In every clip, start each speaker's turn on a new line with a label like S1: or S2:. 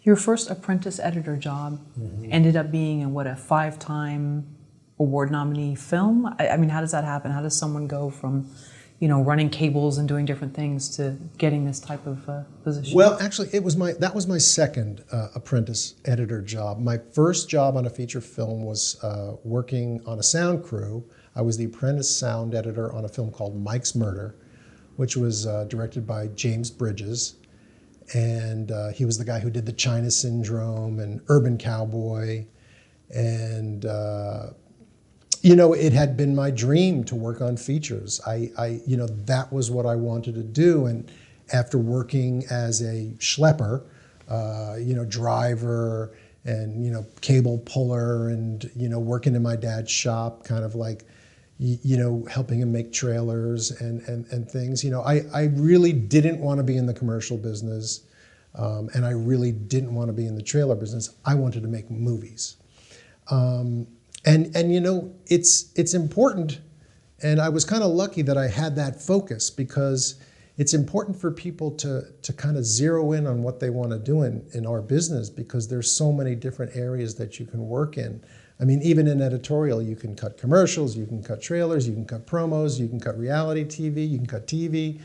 S1: Your first apprentice editor job ended up being in what, a 5-time award nominee film? I mean, how does that happen? How does someone go from, you know, running cables and doing different things to getting this type of position?
S2: Well, actually, that was my second apprentice editor job. My first job on a feature film was working on a sound crew. I was the apprentice sound editor on a film called Mike's Murder, which was directed by James Bridges. And he was the guy who did the China Syndrome and Urban Cowboy. And, you know, it had been my dream to work on features. You know, that was what I wanted to do. And after working as a schlepper, you know, driver and, you know, cable puller and, you know, working in my dad's shop, kind of like, you know, helping him make trailers and things. You know, I really didn't want to be in the commercial business, and I really didn't want to be in the trailer business. I wanted to make movies. And you know, it's important, and I was kind of lucky that I had that focus, because it's important for people to kind of zero in on what they want to do in our business, because there's so many different areas that you can work in. I mean, even in editorial, you can cut commercials, you can cut trailers, you can cut promos, you can cut reality TV, you can cut TV,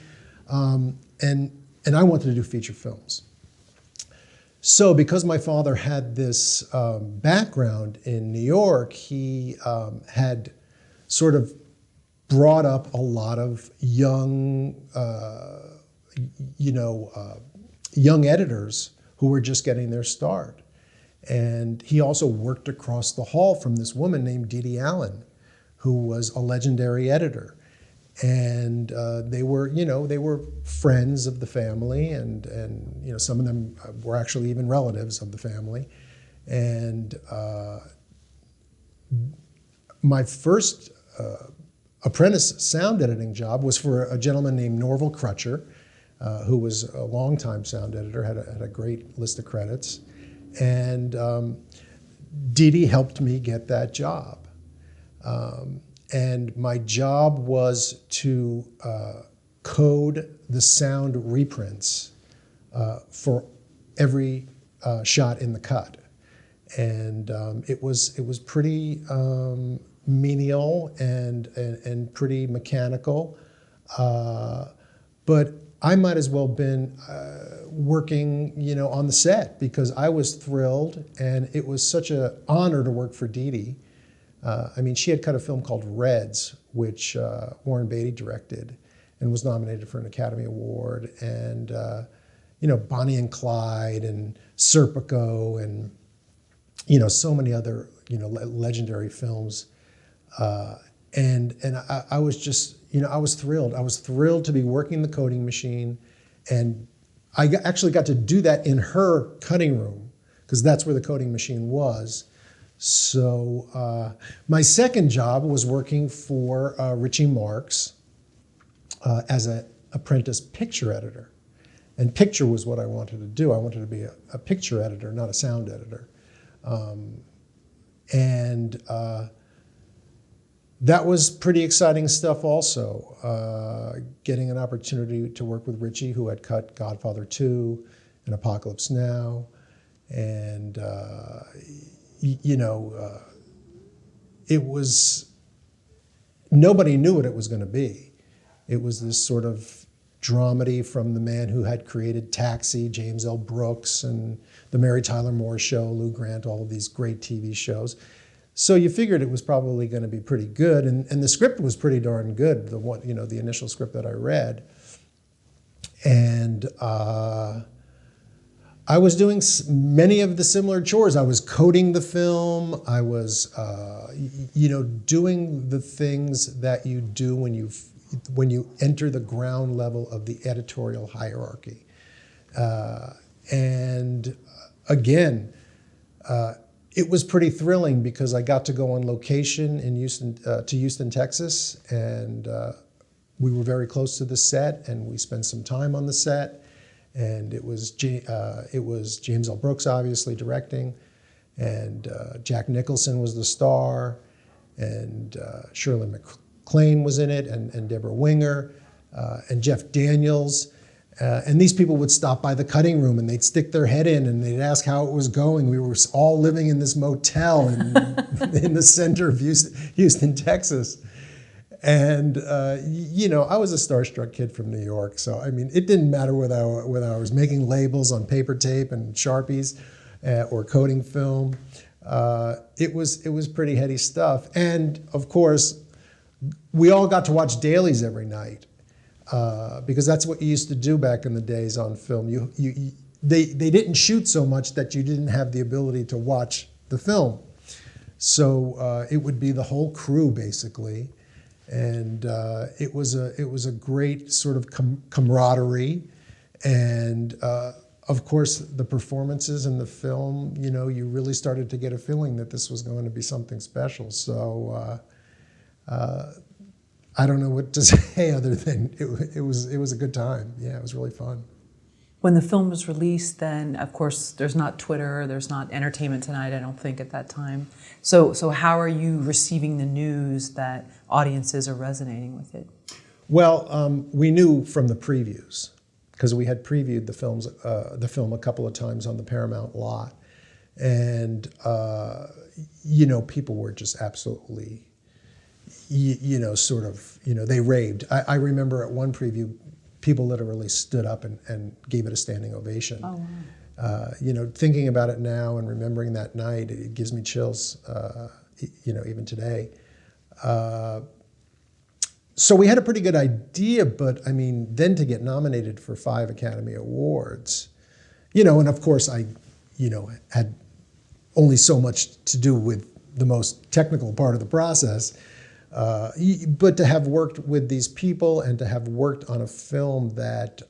S2: and I wanted to do feature films. So because my father had this background in New York, he had sort of brought up a lot of young, young editors who were just getting their start. And he also worked across the hall from this woman named Dee Dee Allen, who was a legendary editor. And they were, you know, they were friends of the family, and you know, some of them were actually even relatives of the family. And my first apprentice sound editing job was for a gentleman named Norval Crutcher, who was a longtime sound editor, had a great list of credits. And Dee Dee helped me get that job. And my job was to code the sound reprints for every shot in the cut. And it was pretty menial and pretty mechanical. But I might as well have been working, you know, on the set, because I was thrilled, and it was such an honor to work for Dee Dee. I mean, she had cut a film called Reds, which Warren Beatty directed, and was nominated for an Academy Award, and you know, Bonnie and Clyde, and Serpico, and you know, so many other, you know, legendary films. And I was just, you know, I was thrilled. I was thrilled to be working the coding machine, and I actually got to do that in her cutting room, because that's where the coding machine was. So my second job was working for Richie Marx as an apprentice picture editor. And picture was what I wanted to do. I wanted to be a picture editor, not a sound editor. That was pretty exciting stuff also, getting an opportunity to work with Richie, who had cut Godfather 2 and Apocalypse Now. And, you know, it was, nobody knew what it was going to be. It was this sort of dramedy from the man who had created Taxi, James L. Brooks, and The Mary Tyler Moore Show, Lou Grant, all of these great TV shows. So you figured it was probably going to be pretty good, and the script was pretty darn good. The one, you know, the initial script that I read, and I was doing many of the similar chores. I was coding the film. I was, you know, doing the things that you do when you enter the ground level of the editorial hierarchy, and again. It was pretty thrilling, because I got to go on location in Houston, Texas, and we were very close to the set, and we spent some time on the set, and it was James L. Brooks obviously directing, and Jack Nicholson was the star, and Shirley MacLaine was in it, and Deborah Winger, and Jeff Daniels, And these people would stop by the cutting room and they'd stick their head in and they'd ask how it was going. We were all living in this motel in the center of Houston, Texas. And, you know, I was a starstruck kid from New York. So, I mean, it didn't matter whether I was making labels on paper tape and Sharpies or coating film. It was pretty heady stuff. And, of course, we all got to watch dailies every night. Because that's what you used to do back in the days on film. They didn't shoot so much that you didn't have the ability to watch the film. So it would be the whole crew basically, and it was a great sort of camaraderie, and of course the performances in the film. You know, you really started to get a feeling that this was going to be something special. So. I don't know what to say other than it was a good time. Yeah, it was really fun.
S1: When the film was released, then of course there's not Twitter, there's not Entertainment Tonight, I don't think at that time. So how are you receiving the news that audiences are resonating with it?
S2: Well, we knew from the previews because we had previewed the film a couple of times on the Paramount lot, and you know, people were just absolutely. You know, sort of, you know, they raved. I remember at one preview, people literally stood up and gave it a standing ovation.
S1: Oh, wow.
S2: You know, thinking about it now and remembering that night, it gives me chills, you know, even today. So we had a pretty good idea, but I mean, then to get nominated for 5 Academy Awards, you know, and of course I, you know, had only so much to do with the most technical part of the process. But to have worked with these people and to have worked on a film that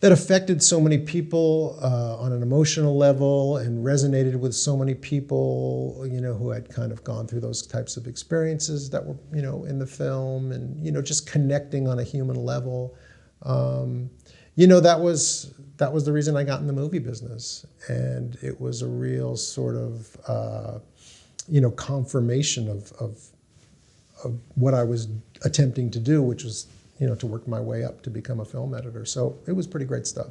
S2: that affected so many people on an emotional level and resonated with so many people, you know, who had kind of gone through those types of experiences that were, you know, in the film, and you know, just connecting on a human level. You know, that was the reason I got in the movie business, and it was a real sort of you know, confirmation of what I was attempting to do, which was, you know, to work my way up to become a film editor. So it was pretty great stuff.